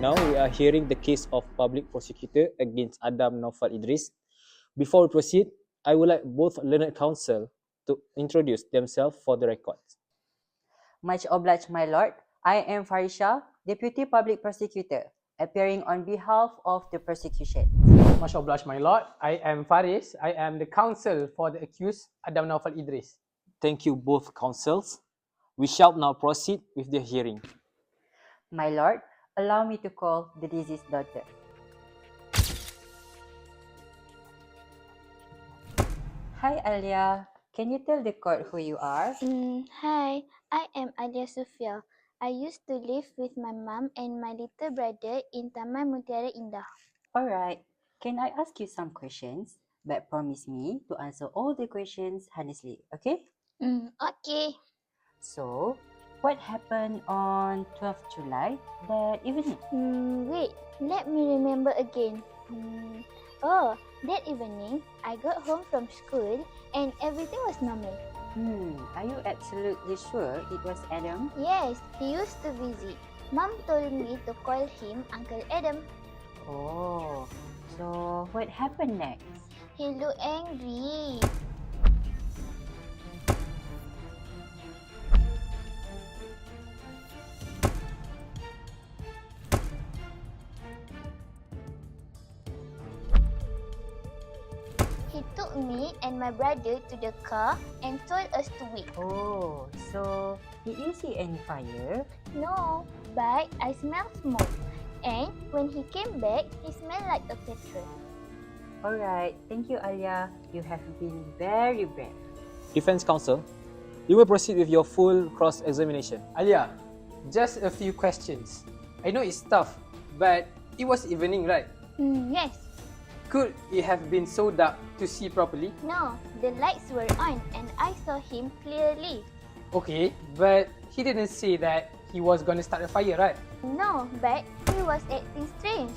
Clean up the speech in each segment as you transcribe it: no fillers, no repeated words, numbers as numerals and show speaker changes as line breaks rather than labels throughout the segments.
Now we are hearing the case of public prosecutor against Adam Naufal Idris. Before we proceed, I would like both learned counsel to introduce themselves for the record.
Much obliged, my lord. I am Farisha, Deputy Public Prosecutor, appearing on behalf of the prosecution.
Much obliged, my lord. I am Faris. I am the counsel for the accused Adam Naufal Idris.
Thank you both counsels. We shall now proceed with the hearing.
My lord, allow me to call the deceased daughter. Hi, Alia. Can you tell the court who you are?
Hi, I am Alia Sufia. I used to live with my mom and my little brother in Taman Mutiara Indah.
Alright. Can I ask you some questions? But promise me to answer all the questions honestly, okay?
Okay.
So, what happened on 12th July that evening?
Wait, let me remember again. That evening, I got home from school and everything was normal.
Are you absolutely sure it was Adam?
Yes, he used to visit. Mom told me to call him Uncle Adam.
Oh, so what happened next?
He looked angry. He took me and my brother to the car and told us to wait.
Oh, so did you see any fire?
No, but I smelled smoke. And when he came back, he smelled like a petrol.
Alright, thank you, Alia. You have been very brave.
Defense counsel, you may proceed with your full cross-examination.
Alia, just a few questions. I know it's tough, but it was evening, right?
Yes.
Could it have been so dark to see properly?
No, the lights were on and I saw him clearly.
Okay, but he didn't say that he was gonna start a fire, right?
No, but he was acting strange.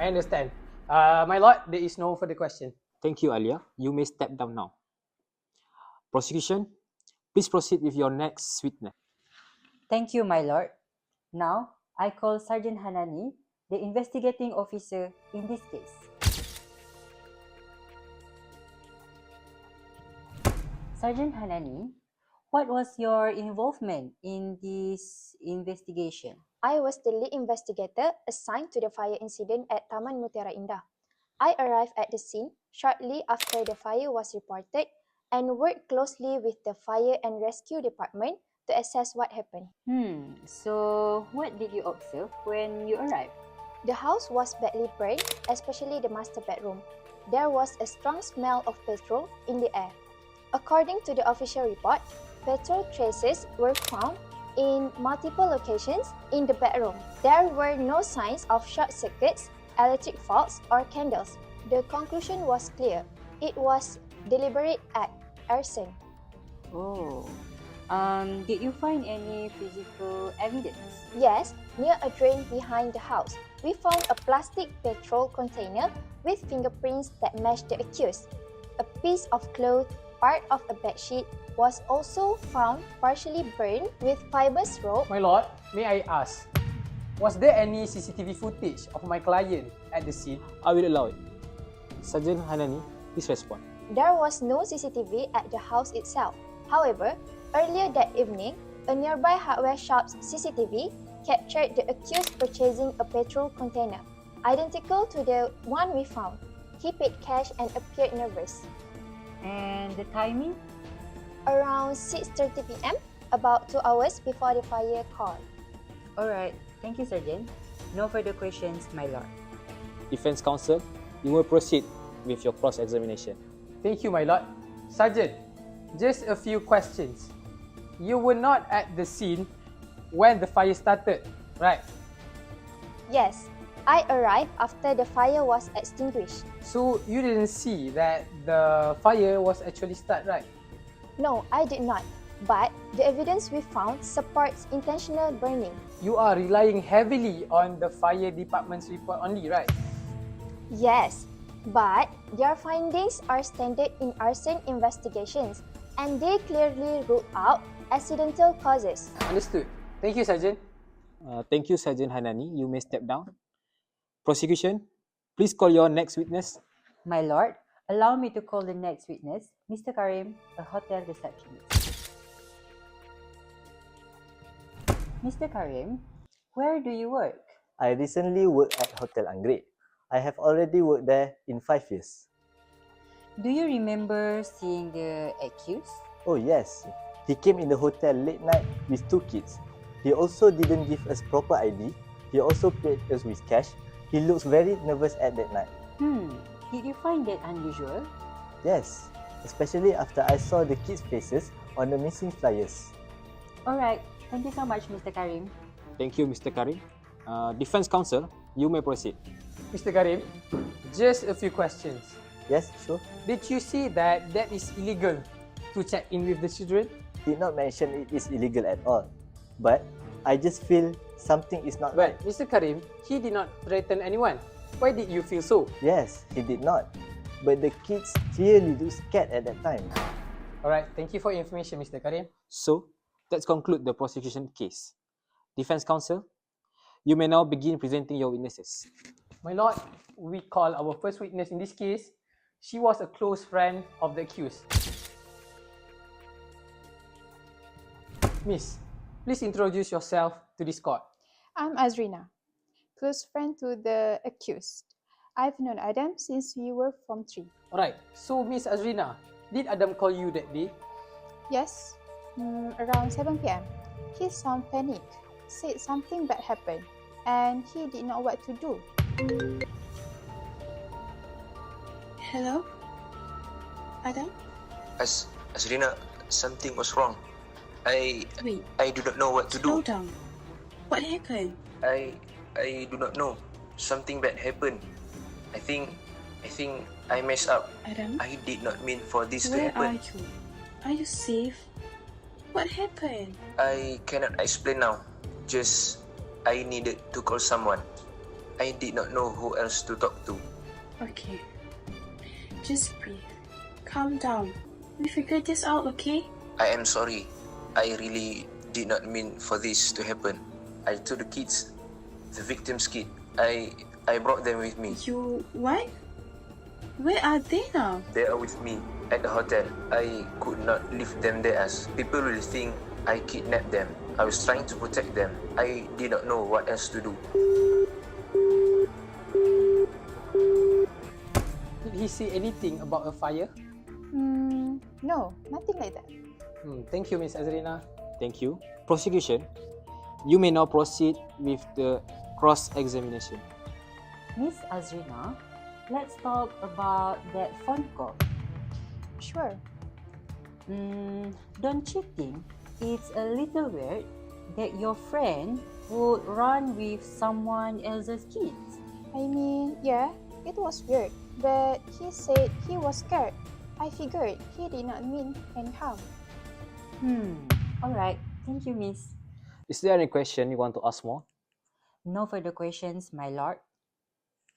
I understand. My lord, there is no further question.
Thank you, Alia. You may step down now. Prosecution, please proceed with your next witness.
Thank you, my lord. Now, I call Sergeant Hanani, the investigating officer in this case. Sergeant Hanani, what was your involvement in this investigation?
I was the lead investigator assigned to the fire incident at Taman Mutiara Indah. I arrived at the scene shortly after the fire was reported and worked closely with the fire and rescue department to assess what happened.
So what did you observe when you arrived?
The house was badly burned, especially the master bedroom. There was a strong smell of petrol in the air. According to the official report, petrol traces were found in multiple locations in the bedroom. There were no signs of short circuits, electric faults, or candles. The conclusion was clear. It was deliberate act, arson.
Oh, did you find any physical evidence?
Yes, near a drain behind the house, we found a plastic petrol container with fingerprints that matched the accused. A piece of cloth, part of a bedsheet, was also found partially burned with fibrous rope.
My lord, may I ask, was there any CCTV footage of my client at the scene?
I will allow it. Sergeant Hanani, please respond.
There was no CCTV at the house itself. However, earlier that evening, a nearby hardware shop's CCTV captured the accused purchasing a petrol container, identical to the one we found. He paid cash and appeared nervous.
And the timing?
Around 6:30 p.m., about 2 hours before the fire called.
Alright, thank you, Sergeant. No further questions, my lord.
Defense counsel, you may proceed with your cross-examination.
Thank you, my lord. Sergeant, just a few questions. You were not at the scene when the fire started, right?
Yes, I arrived after the fire was extinguished.
So you didn't see that the fire was actually started, right?
No, I did not. But the evidence we found supports intentional burning.
You are relying heavily on the fire department's report only, right?
Yes, but their findings are standard in arson investigations and they clearly rule out accidental causes.
Understood. Thank you, Sergeant.
Thank you, Sergeant Hanani. You may step down. Prosecution, please call your next witness.
My lord, allow me to call the next witness, Mr. Karim, a hotel receptionist. Mr. Karim, where do you work?
I recently worked at Hotel Anggrek. I have already worked there in 5 years.
Do you remember seeing the accused?
Oh yes, he came in the hotel late night with 2 kids. He also didn't give us proper ID. He also paid us with cash. He looks very nervous at that night.
Did you find that unusual?
Yes, especially after I saw the kids' faces on the missing flyers.
Alright, thank you so much, Mr. Karim.
Thank you, Mr. Karim. Defense counsel, you may proceed.
Mr. Karim, just a few questions.
Yes, sure.
Did you see that is illegal to check in with the children?
Did not mention it is illegal at all. But I just feel something is not
But
right.
Mr. Karim, he did not threaten anyone. Why did you feel so?
Yes, he did not. But the kids clearly looked scared at that time.
Alright, thank you for your information, Mr. Karim.
So, let's conclude the prosecution case. Defense counsel, you may now begin presenting your witnesses.
My lord, we call our first witness in this case. She was a close friend of the accused. Miss, please introduce yourself to this court.
I'm Azrina, close friend to the accused. I've known Adam since we were Form 3.
Alright, so Miss Azrina, did Adam call you that day?
Yes, around 7 p.m. He sounded panicked, said something bad happened, and he didn't know what to do.
Hello? Adam?
Azrina, something was wrong. I
Wait,
do not know what to
slow
do.
down. What happened?
I do not know. Something bad happened. I think I messed up.
Adam?
I did not mean for this to
Where are
happen.
you? Are you safe? What happened?
I cannot explain now. Just I needed to call someone. I did not know who else to talk to.
Okay. Just breathe. Calm down. We figured this out, okay?
I am sorry. I really did not mean for this to happen. I told the kids, the victim's kid. I brought them with me.
You what? Where are they now?
They are with me at the hotel. I could not leave them there as people will think I kidnapped them. I was trying to protect them. I did not know what else to do.
Did he say anything about a fire?
No, nothing like that.
Thank you, Miss Azrina.
Thank you. Prosecution, you may now proceed with the cross-examination.
Miss Azrina, let's talk about that phone call.
Sure.
Don't you think it's a little weird that your friend would run with someone else's kids?
I mean, yeah, it was weird, but he said he was scared. I figured he did not mean any harm.
Alright, thank you, miss.
Is there any question you want to ask more?
No further questions, my lord.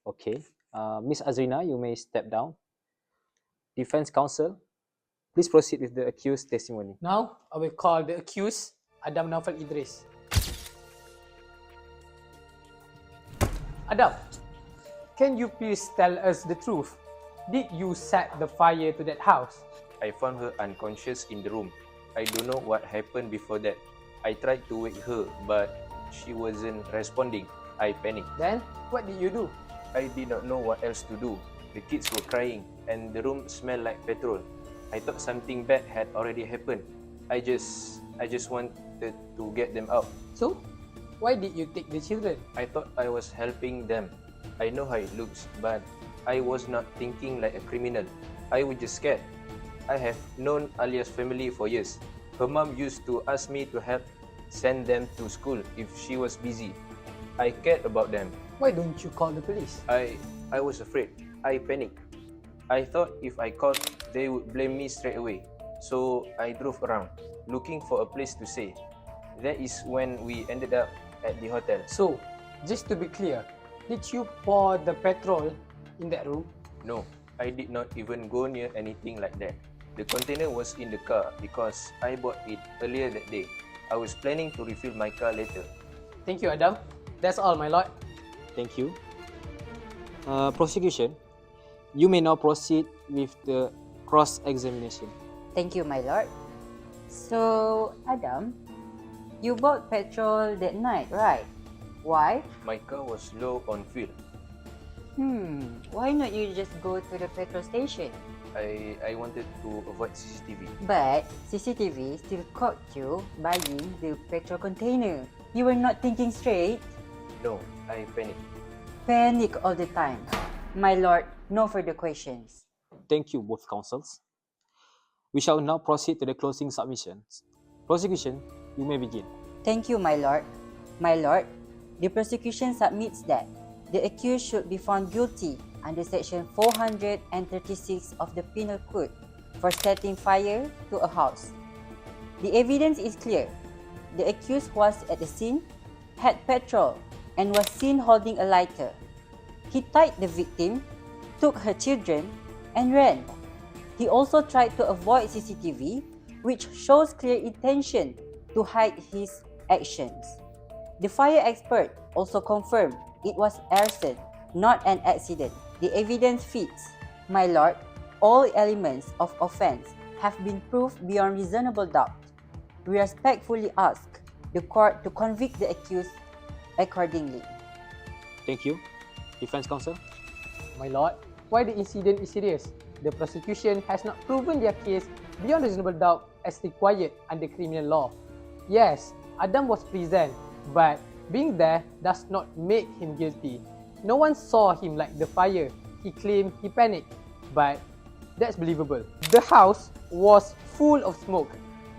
Okay. Miss Azrina, you may step down. Defense counsel, please proceed with the accused testimony.
Now, I will call the accused, Adam Naufal Idris. Adam, can you please tell us the truth? Did you set the fire to that house?
I found her unconscious in the room. I don't know what happened before that. I tried to wake her, but she wasn't responding. I panicked.
Then, what did you do?
I did not know what else to do. The kids were crying, and the room smelled like petrol. I thought something bad had already happened. I just wanted to get them out.
So, why did you take the children?
I thought I was helping them. I know how it looks, but I was not thinking like a criminal. I was just scared. I have known Alia's family for years. Her mom used to ask me to help send them to school if she was busy. I cared about them.
Why don't you call the police?
I was afraid. I panicked. I thought if I called, they would blame me straight away. So I drove around, looking for a place to stay. That is when we ended up at the hotel.
So, just to be clear, did you pour the petrol in that room?
No, I did not even go near anything like that. The container was in the car because I bought it earlier that day. I was planning to refill my car later.
Thank you, Adam. That's all, my lord.
Thank you. Prosecution, you may now proceed with the cross-examination.
Thank you, my lord. So, Adam, you bought petrol that night, right? Why?
My car was low on fuel.
Why not you just go to the petrol station?
I wanted to avoid CCTV.
But CCTV still caught you buying the petrol container. You were not thinking straight.
No, I panicked.
Panic all the time. My lord, no further questions.
Thank you, both counsels. We shall now proceed to the closing submissions. Prosecution, you may begin.
Thank you, my lord. My lord, the prosecution submits that the accused should be found guilty under Section 436 of the Penal Code for setting fire to a house. The evidence is clear. The accused was at the scene, had petrol, and was seen holding a lighter. He tied the victim, took her children, and ran. He also tried to avoid CCTV, which shows clear intention to hide his actions. The fire expert also confirmed it was arson, not an accident. The evidence fits. My lord, all elements of offence have been proved beyond reasonable doubt. We respectfully ask the court to convict the accused accordingly.
Thank you. Defense counsel?
My lord, while the incident is serious, the prosecution has not proven their case beyond reasonable doubt as required under criminal law. Yes, Adam was present, but being there does not make him guilty. No one saw him light the fire. He claimed he panicked, but that's believable. The house was full of smoke.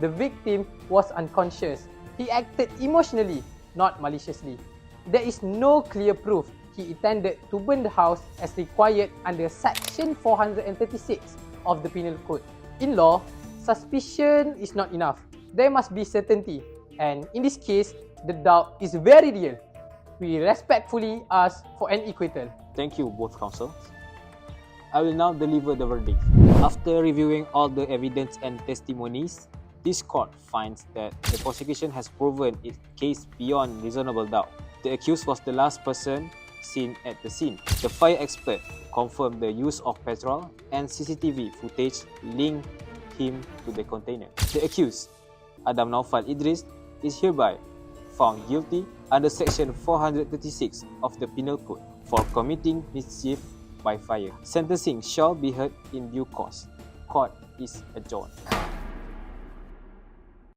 The victim was unconscious. He acted emotionally, not maliciously. There is no clear proof he intended to burn the house as required under Section 436 of the Penal Code. In law, suspicion is not enough. There must be certainty, and in this case, the doubt is very real. We respectfully ask for an acquittal.
Thank you, both counsels. I will now deliver the verdict. After reviewing all the evidence and testimonies, this court finds that the prosecution has proven its case beyond reasonable doubt. The accused was the last person seen at the scene. The fire expert confirmed the use of petrol, and CCTV footage linked him to the container. The accused, Adam Naufal Idris, is hereby found guilty under Section 436 of the Penal Code for committing mischief by fire. Sentencing shall be heard in due course. Court is adjourned.